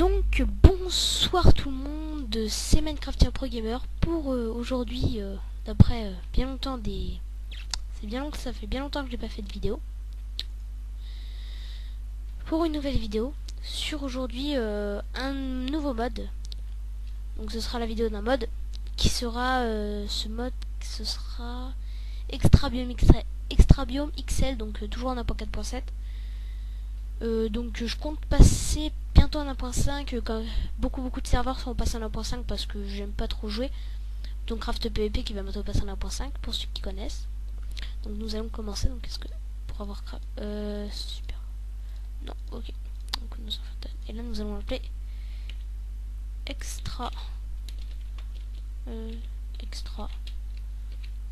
Donc bonsoir tout le monde, c'est Minecraft Pro Gamer pour aujourd'hui, d'après bien longtemps ça fait bien longtemps que j'ai pas fait de vidéo. Pour une nouvelle vidéo sur aujourd'hui un nouveau mode. Donc ce sera la vidéo d'un mode qui sera ce sera Extra Biome XL, donc toujours en 1.4.7. Donc je compte passer bientôt en 1.5 quand beaucoup de serveurs seront passés en 1.5 parce que j'aime pas trop jouer. Donc Craft PVP qui va bientôt passer en 1.5 pour ceux qui connaissent. Donc nous allons commencer. Donc est-ce que pour avoir super. Non, ok. Donc nous et là nous allons l'appeler Extra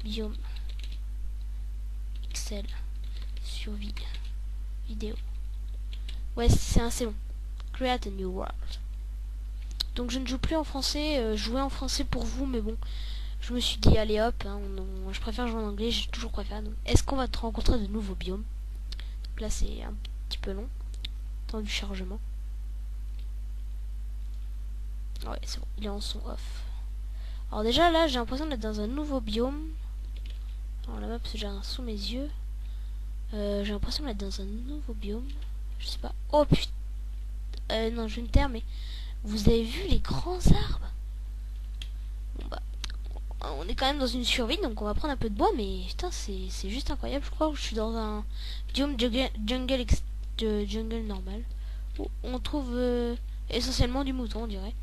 Biome XL survie vidéo. Ouais, c'est assez long. Create a new world. Donc je ne joue plus en français, je jouais en français pour vous, mais bon, je me suis dit allez hop, hein, je préfère jouer en anglais, j'ai toujours préféré. Est-ce qu'on va te rencontrer de nouveaux biomes? Donc là c'est un petit peu long, temps du chargement. Ouais, c'est bon, il est en son off. Alors déjà là j'ai l'impression d'être dans un nouveau biome. Alors la map j'ai un sous mes yeux. J'ai l'impression d'être dans un nouveau biome. Je sais pas. Oh putain. Non, je vais me taire, mais vous avez vu les grands arbres? Bon bah, on est quand même dans une survie, donc on va prendre un peu de bois, mais putain, c'est juste incroyable. Je crois que je suis dans un biome jungle normal, où on trouve essentiellement du mouton, on dirait.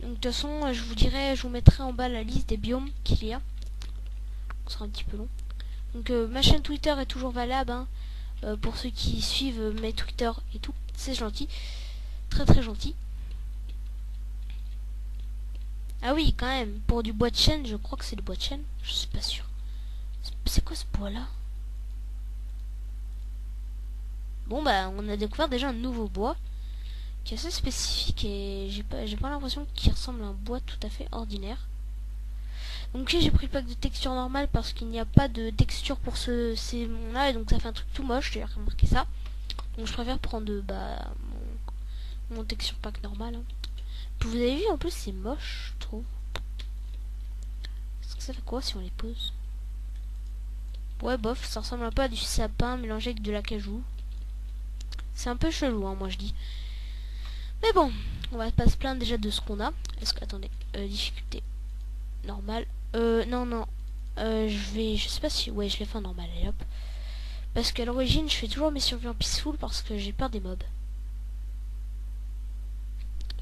Donc de toute façon, je vous mettrai en bas la liste des biomes qu'il y a. Ce sera un petit peu long. Donc ma chaîne Twitter est toujours valable, hein. Pour ceux qui suivent mes Twitter et tout, c'est gentil, très gentil. Ah oui, quand même, pour du bois de chêne, je crois que c'est du bois de chêne, je suis pas sûr. C'est quoi ce bois là? Bon bah on a découvert déjà un nouveau bois qui est assez spécifique et j'ai pas l'impression qu'il ressemble à un bois tout à fait ordinaire. Donc j'ai pris le pack de texture normale parce qu'il n'y a pas de texture pour ces mondes là, et donc ça fait un truc tout moche, j'ai remarqué ça. Donc je préfère prendre mon texture pack normal, hein. Vous avez vu, en plus c'est moche, je trouve. Est-ce que ça fait quoi si on les pose? Ouais, bof, ça ressemble un peu à du sapin mélangé avec de l'acajou. C'est un peu chelou, hein, moi je dis. Mais bon, on va pas se plaindre déjà de ce qu'on a. Est-ce que, attendez, difficulté normale. Non. Je sais pas si, ouais, je l'ai fait en normal, allez hop. Parce qu'à l'origine, je fais toujours mes survies en peaceful parce que j'ai peur des mobs.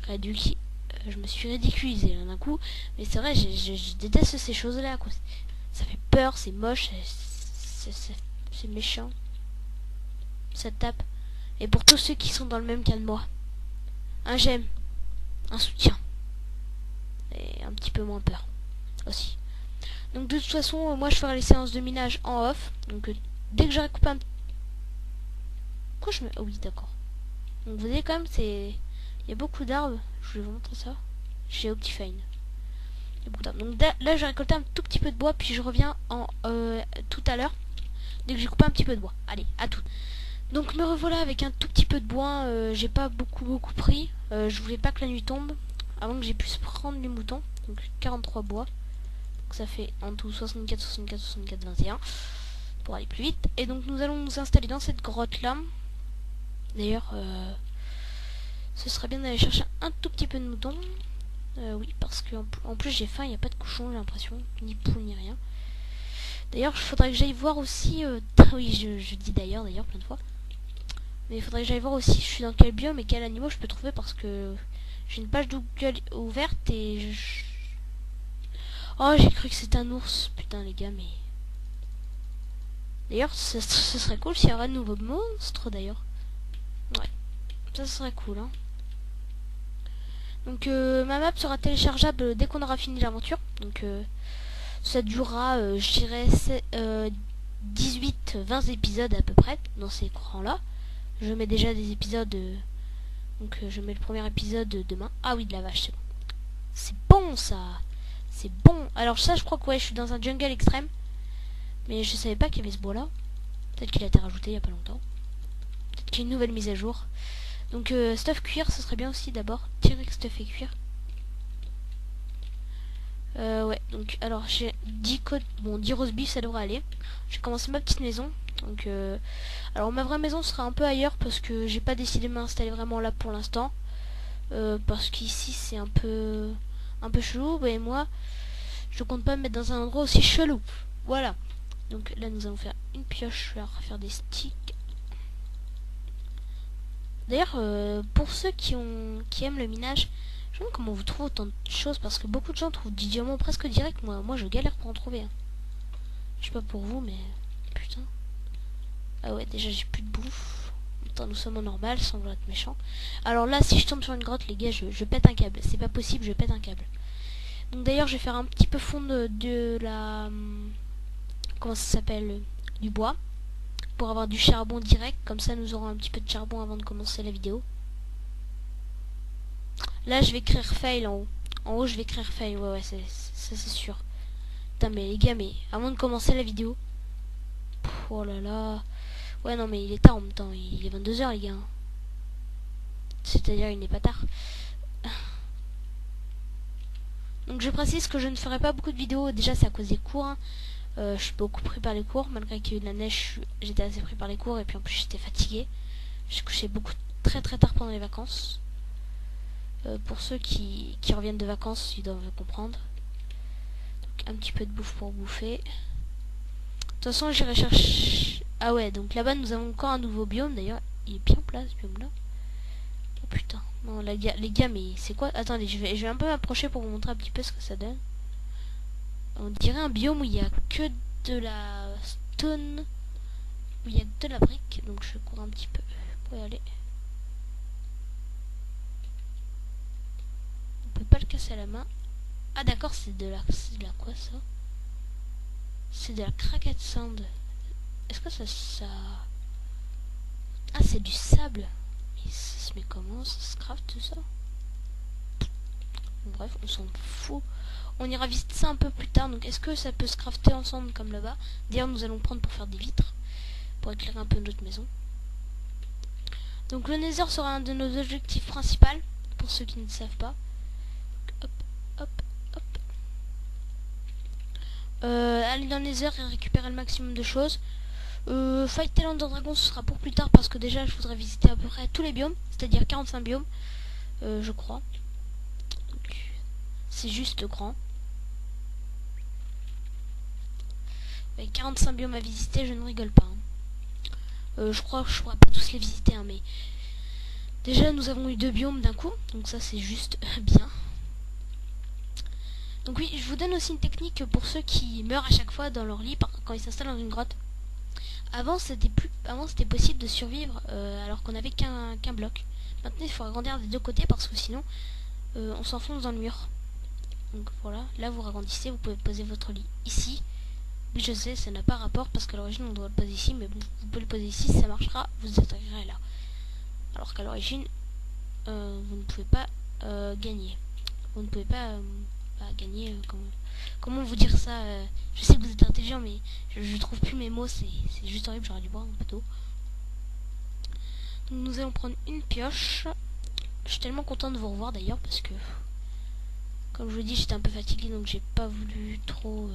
Je me suis ridiculisé d'un coup, mais c'est vrai, je déteste ces choses-là, quoi. Ça fait peur, c'est moche, c'est méchant. Ça tape. Et pour tous ceux qui sont dans le même cas de moi, un j'aime, un soutien, et un petit peu moins peur aussi. Donc de toute façon, moi je ferai les séances de minage en off. Donc dès que j'aurai coupé un... Pourquoi je me... Oh oui, d'accord. Donc vous voyez quand même, c'est... Il y a beaucoup d'arbres, je vais vous montrer ça. Chez Optifine. Donc là j'ai récolté un tout petit peu de bois, puis je reviens en tout à l'heure dès que j'ai coupé un petit peu de bois. Allez, à tout. Donc me revoilà avec un tout petit peu de bois. J'ai pas beaucoup pris. Je voulais pas que la nuit tombe avant que j'ai pu prendre du mouton. Donc 43 bois. Donc ça fait en tout 64, 21 pour aller plus vite. Et donc nous allons nous installer dans cette grotte là. D'ailleurs ce serait bien d'aller chercher un tout petit peu de mouton. Oui, parce que en plus j'ai faim, il n'y a pas de cochon, j'ai l'impression, ni poule ni rien. D'ailleurs, il faudrait que j'aille voir aussi... oui, je dis d'ailleurs plein de fois. Mais il faudrait que j'aille voir aussi je suis dans quel biome et quel animal je peux trouver, parce que j'ai une page Google ouverte et Oh, j'ai cru que c'était un ours, putain les gars, mais... D'ailleurs, ce serait cool s'il y aurait de nouveaux monstres, d'ailleurs. Ouais, ça serait cool, hein. Donc ma map sera téléchargeable dès qu'on aura fini l'aventure. Donc ça durera, je dirais, 18-20 épisodes à peu près dans ces courants-là. Je mets déjà des épisodes. Donc je mets le premier épisode demain. Ah oui, de la vache, c'est bon. C'est bon ça. C'est bon. Alors ça, je crois que ouais, je suis dans un jungle extrême. Mais je savais pas qu'il y avait ce bois-là. Peut-être qu'il a été rajouté il y a pas longtemps. Peut-être qu'il y a une nouvelle mise à jour. Donc stuff cuir, ce serait bien aussi d'abord. T-Rex stuff et cuir. Ouais, donc alors j'ai 10 codes, bon 10 roast beef ça devrait aller. J'ai commencé ma petite maison. Donc alors ma vraie maison sera un peu ailleurs parce que j'ai pas décidé de m'installer vraiment là pour l'instant. Parce qu'ici c'est un peu chelou, et moi je compte pas me mettre dans un endroit aussi chelou. Voilà. Donc là nous allons faire une pioche, je vais refaire des sticks. D'ailleurs pour ceux qui aiment le minage, je me demande comment vous trouvez autant de choses parce que beaucoup de gens trouvent du diamant presque direct. Moi je galère pour en trouver. Hein. Je sais pas pour vous mais putain. Ah ouais, déjà j'ai plus de bouffe. Attends, nous sommes en normal sans vouloir être méchant. Alors là si je tombe sur une grotte les gars je pète un câble. C'est pas possible, je pète un câble. Donc d'ailleurs je vais faire un petit peu fondre de la... Comment ça s'appelle? Du bois. Pour avoir du charbon direct. Comme ça nous aurons un petit peu de charbon avant de commencer la vidéo. Là je vais écrire fail en haut. En haut je vais écrire fail. Ouais ça c'est sûr. Putain mais les gars mais avant de commencer la vidéo. Oh là là. Ouais non mais il est tard en même temps. Il est 22h les gars. C'est-à-dire il n'est pas tard. Donc je précise que je ne ferai pas beaucoup de vidéos. Déjà c'est à cause des cours. Hein. Je suis beaucoup pris par les cours. Malgré qu'il y a eu de la neige, j'étais assez pris par les cours. Et puis en plus j'étais fatigué. Je couchais beaucoup très tard pendant les vacances. Pour ceux qui reviennent de vacances, ils doivent comprendre. Donc un petit peu de bouffe pour bouffer. De toute façon j'irai chercher... Ah ouais, donc là-bas nous avons encore un nouveau biome. D'ailleurs il est bien plat ce biome là. Oh putain. Non les gars mais c'est quoi? Attendez, je vais un peu m'approcher pour vous montrer un petit peu ce que ça donne. On dirait un biome où il y a que de la stone, où il y a que de la brique. Donc je cours un petit peu pour y aller. On peut pas le casser à la main. Ah d'accord, c'est de la quoi ça? C'est de la craquette sand. Est-ce que ça... Ah c'est du sable. Mais ça se met comment? Ça se craft tout ça? Bon, bref, on s'en fout. On ira visiter ça un peu plus tard. Donc est-ce que ça peut se crafter ensemble comme là-bas? D'ailleurs nous allons prendre pour faire des vitres. Pour éclairer un peu notre maison. Donc le Nether sera un de nos objectifs principaux. Pour ceux qui ne savent pas. Hop, hop, hop. Aller dans le Nether et récupérer le maximum de choses. Fight Ender Dragon ce sera pour plus tard. Parce que déjà je voudrais visiter à peu près tous les biomes. C'est-à-dire 45 biomes. Je crois. C'est juste grand. Avec 45 biomes à visiter, je ne rigole pas. Hein. Je crois que je pourrais pas tous les visiter, hein, mais déjà nous avons eu 2 biomes d'un coup, donc ça c'est juste bien. Donc oui, je vous donne aussi une technique pour ceux qui meurent à chaque fois dans leur lit quand ils s'installent dans une grotte. Avant c'était possible de survivre alors qu'on n'avait qu'un bloc. Maintenant il faut agrandir des deux côtés parce que sinon on s'enfonce dans le mur. Donc voilà, là vous agrandissez, vous pouvez poser votre lit ici. Oui, je sais, ça n'a pas rapport parce qu'à l'origine on doit le poser ici, mais bon, vous pouvez le poser ici, ça marchera, vous atterrirez là. Alors qu'à l'origine, vous ne pouvez pas gagner. Vous ne pouvez pas gagner. Comment vous dire ça? Je sais que vous êtes intelligent, mais je trouve plus mes mots, c'est juste horrible, j'aurais dû boire un peu d'eau. Donc nous allons prendre une pioche. Je suis tellement content de vous revoir d'ailleurs parce que, comme je vous dis, j'étais un peu fatigué donc j'ai pas voulu trop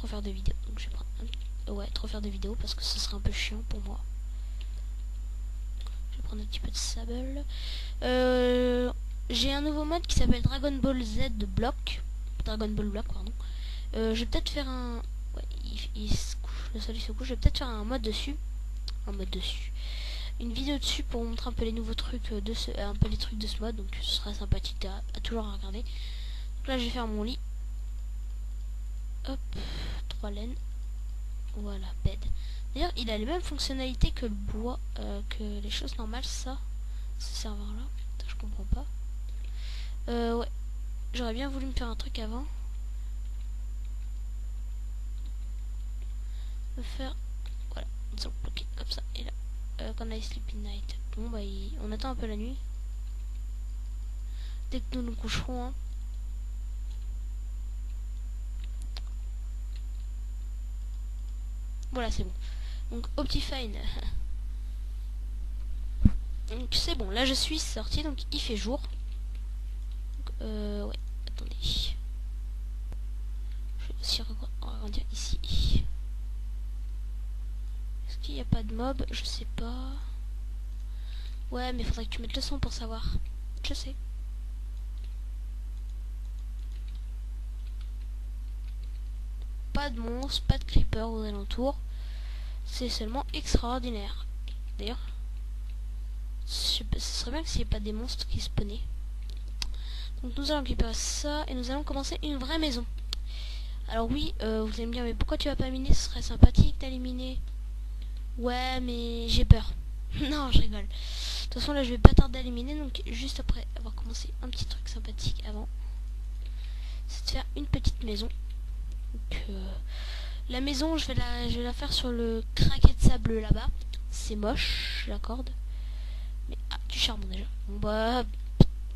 faire de vidéos. Donc je vais prendre trop faire de vidéos parce que ce serait un peu chiant pour moi. Je vais prendre un petit peu de sable. J'ai un nouveau mode qui s'appelle Dragon Ball Z Block. Dragon Ball Block, pardon. Je vais peut-être faire un... Ouais, il se couche, le soleil se couche. Je vais peut-être faire un mode dessus. Une vidéo dessus pour vous montrer un peu les nouveaux trucs de les trucs de ce mode. Donc ce sera sympathique à toujours regarder. Donc là je vais faire mon lit. Hop, 3 laines. Voilà, bed. D'ailleurs, il a les mêmes fonctionnalités que le bois, que les choses normales, ça. Ce serveur-là. Je comprends pas. Ouais. J'aurais bien voulu me faire un truc avant. Me faire... Voilà. Nous allons bloquer comme ça. Et là, quand I sleep in night. Bon, bah, on attend un peu la nuit. Dès que nous nous coucherons, hein. Voilà, c'est bon. Donc Optifine Donc c'est bon, là je suis sorti, donc il fait jour. Donc, ouais, attendez. Je vais aussi agrandir ici. Est-ce qu'il n'y a pas de mob? Je sais pas. Ouais, mais faudrait que tu mettes le son pour savoir. Je sais. Pas de monstres, pas de creepers aux alentours. C'est seulement extraordinaire. D'ailleurs, ce serait bien que s'il n'y ait pas des monstres qui spawnaient. Donc nous allons récupérer ça et nous allons commencer une vraie maison. Alors oui, vous allez me dire, mais pourquoi tu vas pas miner? Ce serait sympathique d'aller miner. Ouais, mais j'ai peur. Non, je rigole. De toute façon, là, je vais pas tarder à les miner, donc juste après avoir commencé un petit truc sympathique avant, c'est de faire une petite maison. Donc, la maison, je vais la faire sur le craquet de sable là-bas. C'est moche, je l'accorde. Mais, ah, du charbon déjà. Bon, bah,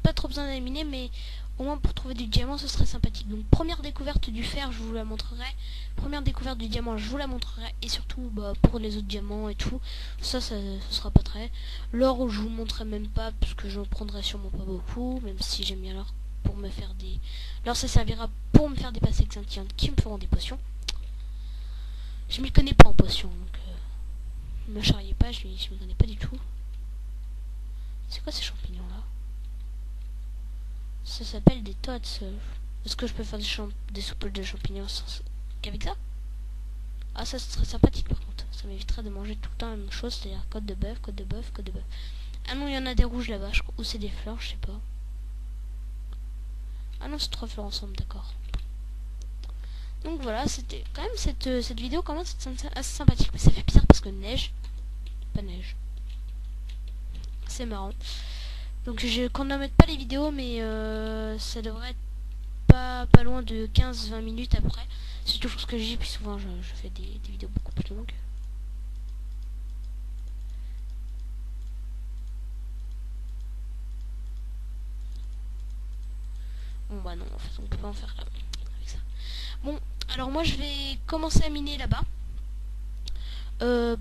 pas trop besoin d'aller miner, mais au moins pour trouver du diamant, ce serait sympathique. Donc, première découverte du fer, je vous la montrerai. Première découverte du diamant, je vous la montrerai. Et surtout, bah, pour les autres diamants et tout, ça sera pas très. L'or, je vous montrerai même pas, parce que j'en prendrai sûrement pas beaucoup, même si j'aime bien l'or pour me faire des... L'or, ça servira pour me faire des passes extinctives qui me feront des potions. Je m'y connais pas en potions, donc me charriez pas, je m'y connais pas du tout. C'est quoi ces champignons là? Ça s'appelle des tots. Est-ce que je peux faire des soupes de champignons qu'avec ça? Ah, ça serait sympathique par contre. Ça m'éviterait de manger tout le temps la même chose, c'est-à-dire côte de bœuf, côte de bœuf, côte de bœuf. Ah non, il y en a des rouges là-bas, je crois. Ou c'est des fleurs, je sais pas. Ah non, c'est 3 fleurs ensemble, d'accord. Donc voilà, c'était quand même cette vidéo commence assez sympathique. Mais ça fait bizarre parce que neige. Pas neige. C'est marrant. Donc je ne mette pas les vidéos, mais ça devrait être pas loin de 15-20 minutes après. C'est toujours ce que j'ai, puis souvent je fais des vidéos beaucoup plus longues. Bon bah non, en fait on peut pas en faire là, avec ça. Bon, alors moi je vais commencer à miner là-bas.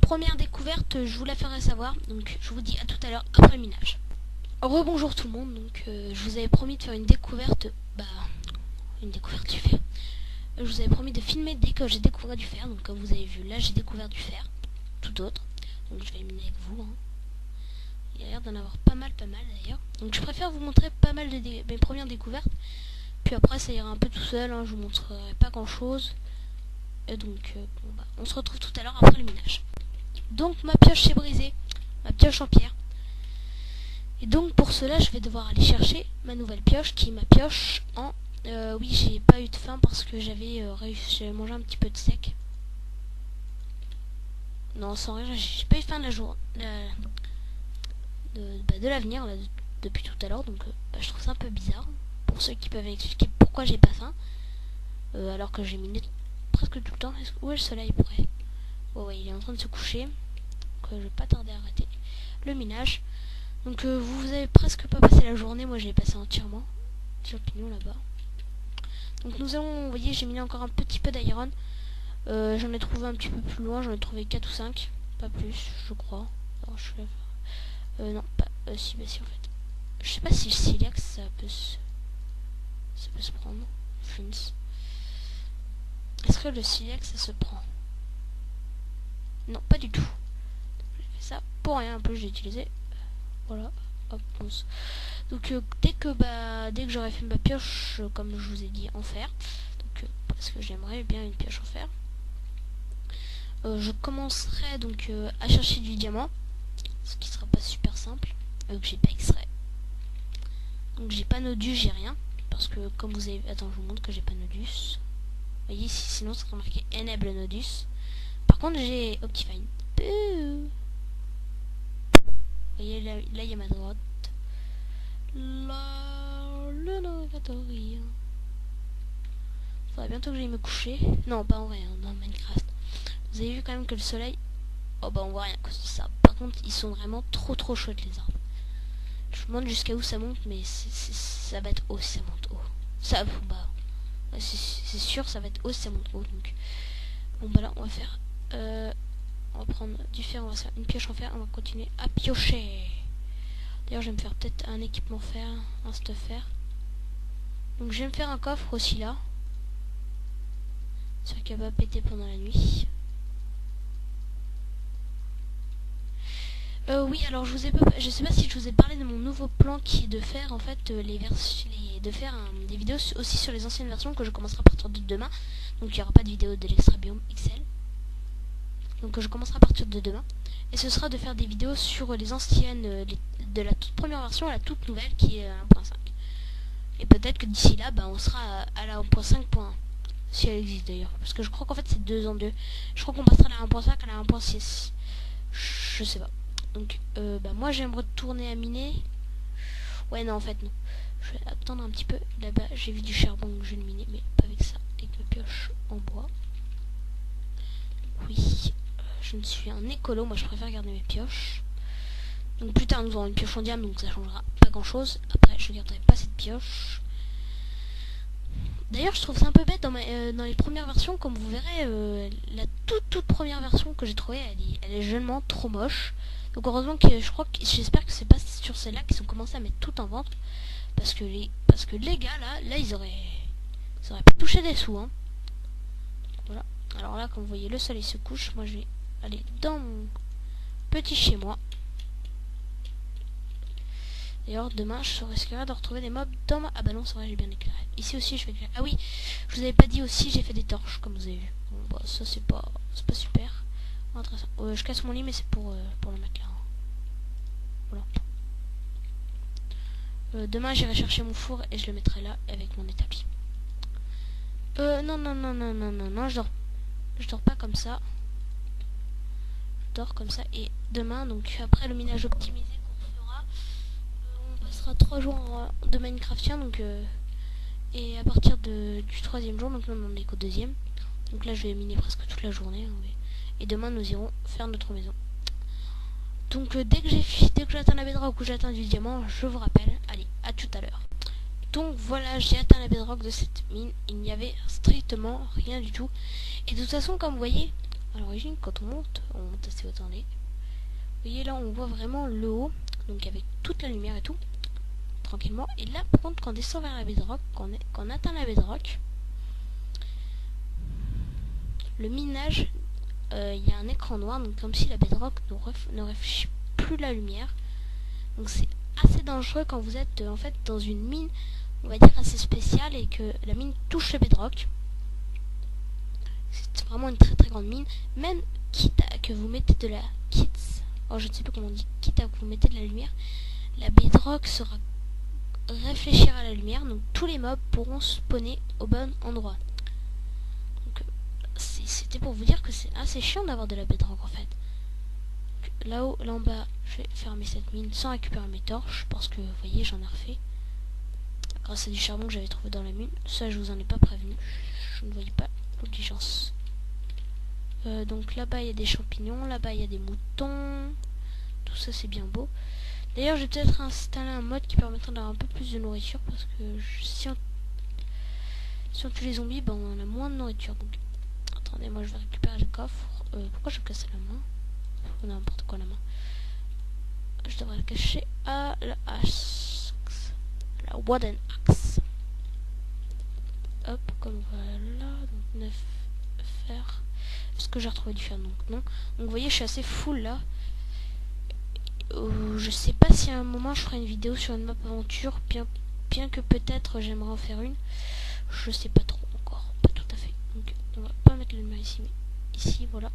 Première découverte, je vous la ferai savoir. Donc je vous dis à tout à l'heure après le minage. Rebonjour tout le monde, donc je vous avais promis de faire une découverte, une découverte du fer. Je vous avais promis de filmer dès que j'ai découvert du fer, donc comme vous avez vu là j'ai découvert du fer, tout autre. Donc je vais miner avec vous. Hein. Il y a l'air d'en avoir pas mal d'ailleurs. Donc je préfère vous montrer pas mal de mes premières découvertes. Puis après ça ira un peu tout seul, hein, je vous montrerai pas grand chose. Et donc bon, bah, on se retrouve tout à l'heure après le minage. Donc ma pioche s'est brisée, ma pioche en pierre. Et donc pour cela je vais devoir aller chercher ma nouvelle pioche qui est ma pioche en... oui, j'ai pas eu de faim parce que j'avais mangé un petit peu de sec. Non, sans rire, j'ai pas eu faim de la journée de l'avenir depuis tout à l'heure, donc je trouve ça un peu bizarre pour ceux qui peuvent expliquer pourquoi j'ai pas faim alors que j'ai miné presque tout le temps. Où est le soleil près? Oh ouais, il est en train de se coucher, donc je vais pas tarder à arrêter le minage. Donc vous avez presque pas passé la journée, moi je l'ai passé entièrement. Champignons là-bas. Donc nous allons, vous voyez, j'ai miné encore un petit peu d'iron. J'en ai trouvé un petit peu plus loin, j'en ai trouvé 4 ou 5, pas plus, je crois. Alors, non, pas, si, bah si en fait. Je sais pas si le silex ça peut se prendre. Fins. Est-ce que le silex ça se prend? Non, pas du tout. J'ai fait ça pour rien, un peu j'ai utilisé. Voilà, hop, ponce. Donc dès que j'aurai fait ma pioche, comme je vous ai dit, en fer, donc parce que j'aimerais bien une pioche en fer, je commencerai donc à chercher du diamant, ce qui sera pas super simple, que j'ai pas extrait. Donc j'ai pas nodus, j'ai rien, parce que comme vous avez... Attends, je vous montre que j'ai pas nodus. Vous voyez, sinon ça sera marqué enable nodus. Par contre j'ai Optifine. Vous voyez, là il y a ma droite. Le navigateur. Faudrait bientôt que j'aille me coucher. Non, pas en vrai, hein, dans Minecraft. Vous avez vu quand même que le soleil... Oh bah on voit rien à cause de ça. Par contre, ils sont vraiment trop chouettes les arbres. Je me demande jusqu'à où ça monte, mais ça va être haut si ça monte haut. Ça, bah, c'est sûr, ça va être haut si ça monte haut. Donc, bon bah là, on va faire... on va prendre du fer, on va faire une pioche en fer, on va continuer à piocher. D'ailleurs, je vais me faire peut-être un équipement fer, un stuff fer. Donc je vais me faire un coffre aussi là. J'espère qu'il va pas péter pendant la nuit. Oui, alors je sais pas si je vous ai parlé de mon nouveau plan qui est de faire en fait de faire des vidéos aussi sur les anciennes versions que je commencerai à partir de demain. Donc il n'y aura pas de vidéo de l'Extra Biome XL. Donc je commencerai à partir de demain. Et ce sera de faire des vidéos sur les anciennes, de la toute première version à la toute nouvelle qui est 1.5. Et peut-être que d'ici là, bah, on sera à la 1.5. Si elle existe d'ailleurs. Parce que je crois qu'en fait c'est 2 en 2. Je crois qu'on passera de la 1.5 à la 1.6. Je sais pas. Donc bah, moi j'aimerais retourner à miner. Ouais non en fait non. Je vais attendre un petit peu. Là-bas j'ai vu du charbon que je vais le miner. Mais pas avec ça. Avec ma pioche en bois. Oui. Je ne suis un écolo. Moi je préfère garder mes pioches. Donc plus tard nous aurons une pioche en diamant. Donc ça changera pas grand chose. Après je ne garderai pas cette pioche. D'ailleurs je trouve ça un peu bête dans les premières versions. Comme vous verrez, la toute première version que j'ai trouvée, elle est jeunement trop moche. Donc heureusement que j'espère que c'est pas sur celle-là qu'ils ont commencé à mettre tout en vente. Parce que les gars là ils auraient pas touché des sous hein. Voilà. Alors là comme vous voyez le soleil se couche. Moi je vais aller dans mon petit chez moi. D'ailleurs demain je risquerai de retrouver des mobs dans ma... Ah bah non c'est vrai j'ai bien éclairé. Ici aussi je vais éclairer. Ah oui je vous avais pas dit aussi j'ai fait des torches comme vous avez vu. Bon bah ça c'est pas super intéressant. Je casse mon lit mais c'est pour le mettre là. Voilà. Demain j'irai chercher mon four et je le mettrai là avec mon établi. Non, je dors pas comme ça. Je dors comme ça et demain, donc après le minage optimisé qu'on fera, on passera 3 jours de Minecraftien, donc et à partir du 3e jour, donc là on est qu'au 2e. Donc là je vais miner presque toute la journée. Hein, et demain nous irons faire notre maison. Donc dès que j'atteins la bedrock ou j'atteins du diamant, je vous rappelle. Allez, à tout à l'heure. Donc voilà, j'ai atteint la bedrock de cette mine. Il n'y avait strictement rien du tout. Et de toute façon, comme vous voyez, à l'origine, quand on monte assez haut. Attendez. Vous voyez là, on voit vraiment le haut. Donc avec toute la lumière et tout. Tranquillement. Et là, par contre, quand on descend vers la bedrock, quand on atteint la bedrock, le minage, il y a un écran noir. Donc comme si la bedrock ne réfléchit plus la lumière. Donc c'est assez dangereux quand vous êtes en fait dans une mine, on va dire assez spéciale, et que la mine touche le bedrock. C'est vraiment une très très grande mine. Même quitte à que vous mettez de la je ne sais pas comment on dit, quitte à que vous mettez de la lumière, la bedrock réfléchira à la lumière, donc tous les mobs pourront spawner au bon endroit. Donc c'était pour vous dire que c'est assez chiant d'avoir de la bedrock en fait. Là-haut, là en bas, je vais fermer cette mine sans récupérer mes torches parce que vous voyez j'en ai refait grâce à du charbon que j'avais trouvé dans la mine. Ça je vous en ai pas prévenu, je ne voyais pas l'obligeance. Donc là-bas il y a des champignons, là-bas il y a des moutons, tout ça c'est bien beau. D'ailleurs je vais peut-être installer un mode qui permettra d'avoir un peu plus de nourriture parce que si on tue les zombies, ben, on a moins de nourriture. Donc attendez, moi je vais récupérer le coffre. Pourquoi je me casse la main? N'importe quoi la main. Je devrais le cacher à la axe. La wooden axe. Hop, comme voilà. Donc 9 fer. Est-ce que j'ai retrouvé du fer? Donc non. Donc vous voyez, je suis assez full là. Je sais pas si à un moment je ferai une vidéo sur une map aventure. Bien que peut-être j'aimerais en faire une. Je sais pas trop encore. Pas tout à fait. Donc on va pas mettre la lumière ici, mais ici, voilà.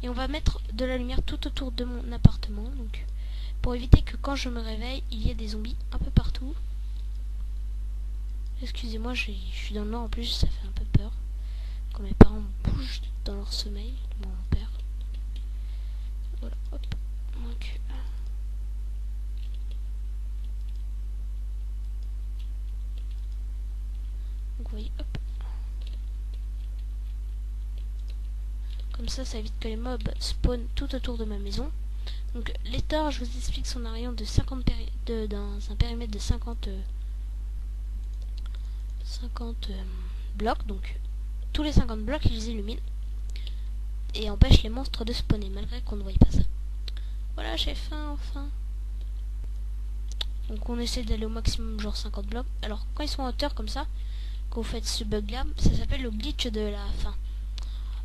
Et on va mettre de la lumière tout autour de mon appartement, donc pour éviter que quand je me réveille, il y ait des zombies un peu partout. Excusez-moi, je suis dans le noir en plus, ça fait un peu peur. Quand mes parents bougent dans leur sommeil, mon père. Voilà, hop. Donc vous voyez, hop. Comme ça évite que les mobs spawnent tout autour de ma maison. Donc les torches, je vous explique son rayon de 50 dans un périmètre de 50 blocs. Donc tous les 50 blocs, ils illuminent et empêchent les monstres de spawner malgré qu'on ne voie pas ça. Voilà, j'ai faim enfin. Donc on essaie d'aller au maximum genre 50 blocs. Alors quand ils sont en hauteur comme ça, quand vous faites ce bug là, ça s'appelle le glitch de la fin.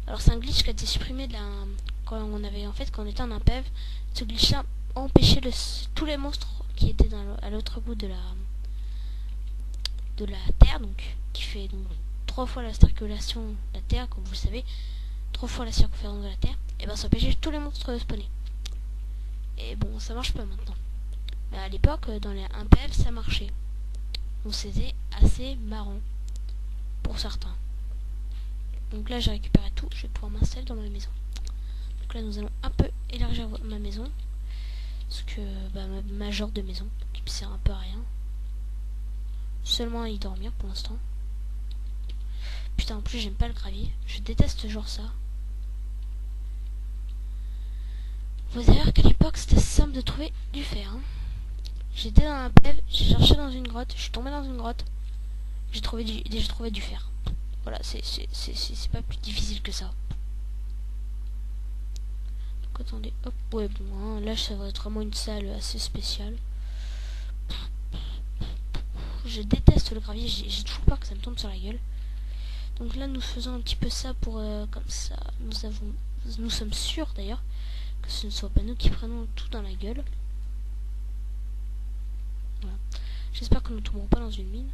Alors c'est un glitch qui a été supprimé de la... quand on avait quand on était en impev. Ce glitch là empêchait tous les monstres qui étaient à l'autre bout de la Terre, donc qui fait donc 3 fois la circulation de la Terre, comme vous le savez, 3 fois la circonférence de la Terre, et ben ça empêchait tous les monstres de spawner. Et bon, ça marche pas maintenant. Mais à l'époque, dans les 1PF, ça marchait. Donc c'était assez marrant pour certains. Donc là j'ai récupéré tout, je vais pouvoir m'installer dans ma maison. Donc là nous allons un peu élargir ma maison. Parce que ma genre de maison, qui me sert un peu à rien. Seulement à y dormir pour l'instant. Putain, en plus j'aime pas le gravier. Je déteste genre ça. Faut d'ailleurs qu'à l'époque c'était simple de trouver du fer. Hein. J'étais dans un PEV, j'ai cherché dans une grotte, je suis tombé dans une grotte. J'ai trouvé du fer. Voilà, c'est pas plus difficile que ça. Donc attendez, hop, ouais bon, hein, là ça va être vraiment une salle assez spéciale. Je déteste le gravier, j'ai toujours peur que ça me tombe sur la gueule. Donc là nous faisons un petit peu ça pour comme ça. Nous sommes sûrs d'ailleurs que ce ne soit pas nous qui prenons tout dans la gueule. Voilà. J'espère que nous ne tomberons pas dans une mine.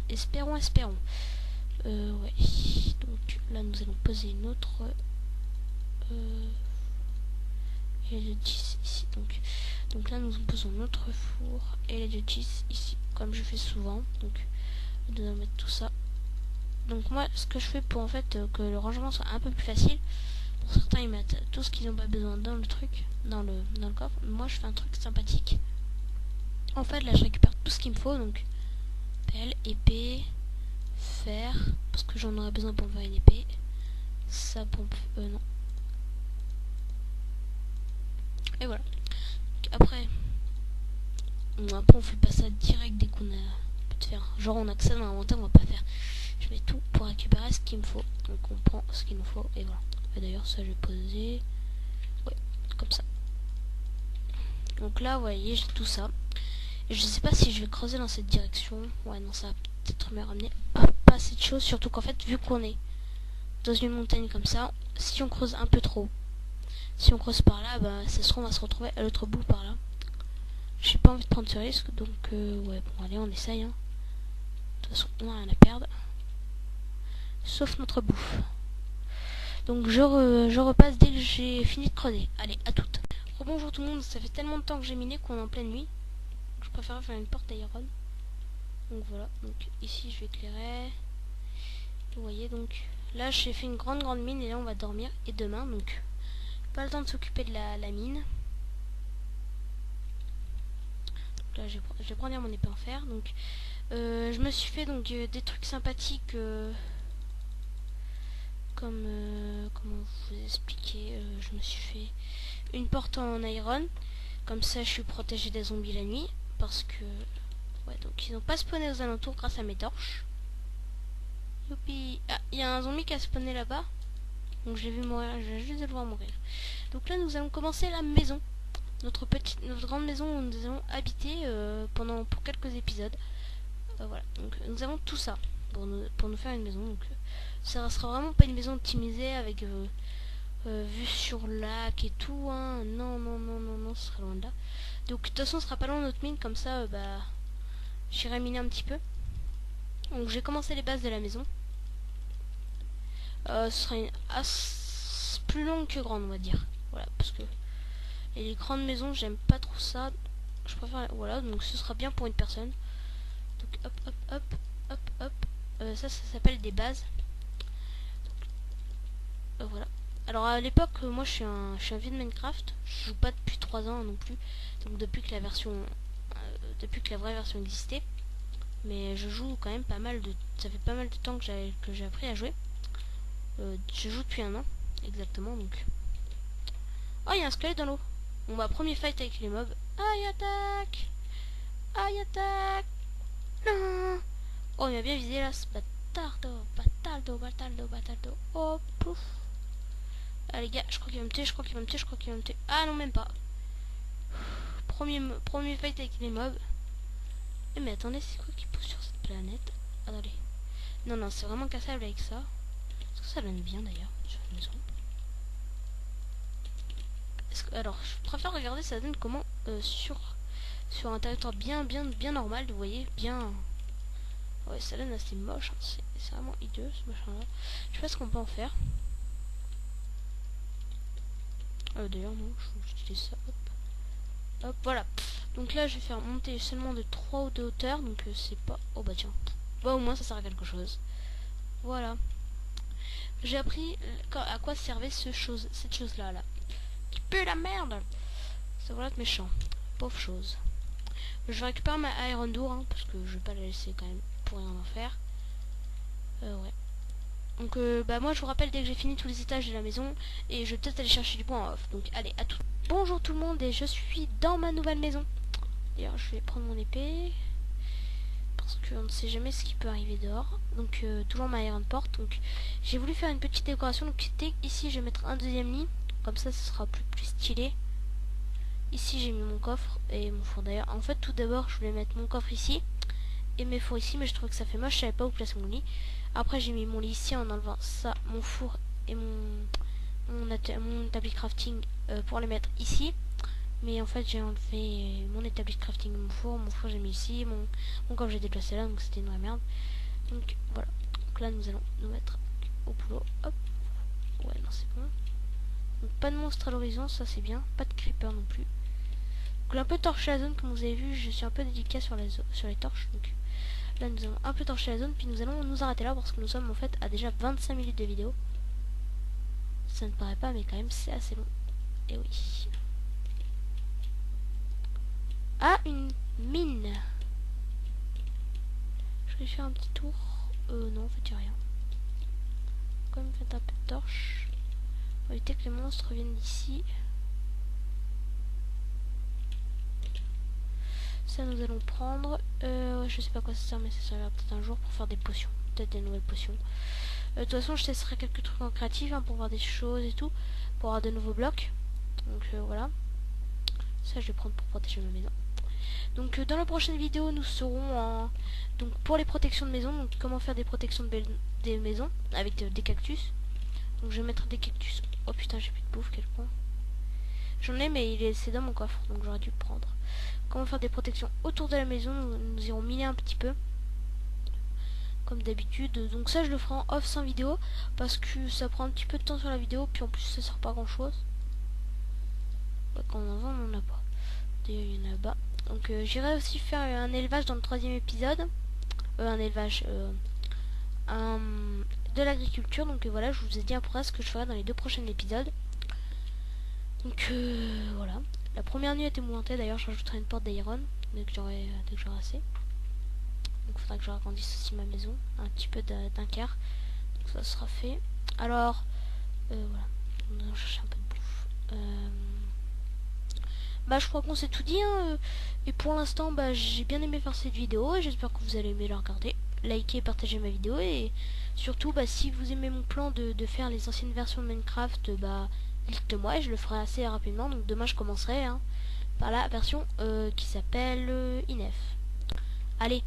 Espérons. Ouais. Donc là nous allons poser une autre et le 10 ici. Donc là nous posons notre four et les 10 ici, comme je fais souvent. Donc nous allons mettre tout ça. Donc moi ce que je fais pour en fait que le rangement soit un peu plus facile, pour certains ils mettent tout ce qu'ils n'ont pas besoin dans le truc, dans le coffre. Moi je fais un truc sympathique. En fait là je récupère tout ce qu'il me faut, donc pelle, épée, fer, parce que j'en aurais besoin pour me faire une épée. Ça pompe, non. Et voilà. Après on fait pas ça direct dès qu'on a peu de fer. Genre on a que ça dans l'inventaire, on va pas faire. Je mets tout pour récupérer ce qu'il me faut. Donc on prend ce qu'il nous faut et voilà. Et d'ailleurs ça je vais poser. Ouais, comme ça. Donc là vous voyez j'ai tout ça. Et je sais pas si je vais creuser dans cette direction. Ouais non ça va peut-être me ramener à pas assez de choses. Surtout qu'en fait vu qu'on est dans une montagne comme ça, si on creuse un peu trop, si on creuse par là, bah ça se trouve on va se retrouver à l'autre bout par là. J'ai pas envie de prendre ce risque, donc ouais bon allez on essaye hein. De toute façon on a rien à perdre. Sauf notre bouffe. Donc je repasse dès que j'ai fini de creuser. Allez, à toutes. Rebonjour tout le monde, ça fait tellement de temps que j'ai miné qu'on est en pleine nuit. Je préfère faire une porte d'iron. Donc voilà, donc ici je vais éclairer. Vous voyez donc, là j'ai fait une grande mine et là on va dormir. Et demain, donc, pas le temps de s'occuper de la mine. Donc là je vais prendre mon épée en fer. Donc je me suis fait donc des trucs sympathiques. Comme comment vous expliquer, je me suis fait une porte en iron, comme ça je suis protégé des zombies la nuit, parce que ouais donc ils n'ont pas spawné aux alentours grâce à mes torches. Youpi. Ah, il y a un zombie qui a spawné là-bas, donc j'ai vu mourir, j'ai juste de le voir mourir. Donc là nous allons commencer la maison, notre grande maison où nous allons habiter pour quelques épisodes. Voilà, donc nous avons tout ça pour nous faire une maison. Donc ça sera vraiment pas une maison optimisée avec vue sur lac et tout hein. Non, ce serait loin de là. Donc de toute façon ce sera pas loin de notre mine, comme ça bah j'irai miner un petit peu. Donc j'ai commencé les bases de la maison. Ce sera une plus longue que grande on va dire. Voilà, parce que les grandes maisons j'aime pas trop ça. Je préfère, voilà, donc ce sera bien pour une personne. Donc hop. Ça s'appelle des bases. Voilà. Alors à l'époque, moi je suis un vieux de Minecraft. Je joue pas depuis 3 ans non plus. Donc depuis que la vraie version existait. Mais je joue quand même pas mal de. Ça fait pas mal de temps que j'ai appris à jouer. Je joue depuis 1 an exactement donc. Oh il y a un squelette dans l'eau. Bon bah premier fight avec les mobs. Aïe attaque. Non. Oh il m'a bien visé là ce batardo. Oh pouf. Ah les gars, je crois qu'il va me tuer. Ah non même pas. premier fight avec les mobs. Mais attendez, c'est quoi qui pousse sur cette planète? Attendez. Non, c'est vraiment cassable avec ça. Est-ce que ça donne bien d'ailleurs sur la maison? Alors, je préfère regarder ça donne comment sur un territoire bien normal, vous voyez, bien. Ouais, ça donne assez moche, hein. C'est vraiment hideux ce machin là. Je sais pas ce qu'on peut en faire. D'ailleurs non, je utilise ça. Hop, voilà. Donc là je vais faire monter seulement de 3 de hauteur, donc c'est pas. Oh bah tiens. Bah au moins ça sert à quelque chose. Voilà. J'ai appris à quoi servait cette chose là qui pue la merde. Ça va être méchant. Pauvre chose. Je vais récupérer ma Iron Door, hein, parce que je vais pas la laisser quand même pour rien en faire. Ouais. Donc bah moi je vous rappelle dès que j'ai fini tous les étages de la maison, et je vais peut-être aller chercher du bois en off. Donc allez, à tout. Bonjour tout le monde, et je suis dans ma nouvelle maison. D'ailleurs je vais prendre mon épée, parce qu'on ne sait jamais ce qui peut arriver dehors. Donc toujours ma Iron Porte. Donc j'ai voulu faire une petite décoration. Donc ici je vais mettre un deuxième lit, comme ça ce sera plus stylé. Ici j'ai mis mon coffre et mon four. D'ailleurs en fait tout d'abord je voulais mettre mon coffre ici et mes fours ici, mais je trouvais que ça fait moche, je savais pas où placer mon lit. Après j'ai mis mon lit ici en enlevant ça, mon four et mon établi crafting pour les mettre ici. Mais en fait j'ai enlevé mon établi crafting et mon four j'ai mis ici, mon coffre j'ai déplacé là, donc c'était une vraie merde. Donc voilà, donc là nous allons nous mettre au boulot. Hop, ouais non c'est bon. Donc pas de monstre à l'horizon, ça c'est bien, pas de creeper non plus. Donc un peu torcher la zone, comme vous avez vu, je suis un peu délicat sur les torches. Donc là nous allons un peu torcher la zone, puis nous allons nous arrêter là parce que nous sommes en fait à déjà 25 minutes de vidéo. Ça ne paraît pas, mais quand même c'est assez long. Et oui. Ah, une mine. Je vais faire un petit tour. Non, en fait il n'y a rien. Quand même faites un peu de torche. On va éviter que les monstres viennent d'ici. Ça nous allons prendre. Je sais pas quoi ça sert, mais ça servira peut-être un jour pour faire des potions. Peut-être des nouvelles potions. De toute façon, je testerai quelques trucs en créatif, hein, pour voir des choses et tout. Pour avoir de nouveaux blocs. Donc voilà. Ça, je vais prendre pour protéger ma maison. Donc dans la prochaine vidéo, nous serons en... Donc pour les protections de maison. Donc comment faire des protections des maisons avec des cactus. Donc je vais mettre des cactus. Oh putain, j'ai plus de bouffe, quel con. J'en ai, mais c'est dans mon coffre, donc j'aurais dû le prendre. Comment faire des protections autour de la maison. Nous irons miner un petit peu, comme d'habitude. Donc ça je le ferai en off sans vidéo, parce que ça prend un petit peu de temps sur la vidéo, puis en plus ça sert pas à grand chose. Ouais, quand on en vend on en a pas. D'ailleurs il y en a là-bas. Donc j'irai aussi faire un élevage dans le 3e épisode. Un élevage de l'agriculture. Donc voilà, je vous ai dit un peu ce que je ferai dans les 2 prochains épisodes. Donc voilà. La première nuit était montée, d'ailleurs je rajouterai une porte d'iron dès que j'aurai assez. Donc il faudra que je agrandisse aussi ma maison un petit peu d'un quart. Donc ça sera fait. Alors voilà, on va chercher un peu de bouffe. Bah je crois qu'on s'est tout dit, hein. Et pour l'instant bah j'ai bien aimé faire cette vidéo et j'espère que vous allez aimer la regarder. Likez et partagez ma vidéo, et surtout bah si vous aimez mon plan de faire les anciennes versions de Minecraft, bah dites-moi et je le ferai assez rapidement. Donc demain je commencerai, hein, par la version qui s'appelle INEF. Allez,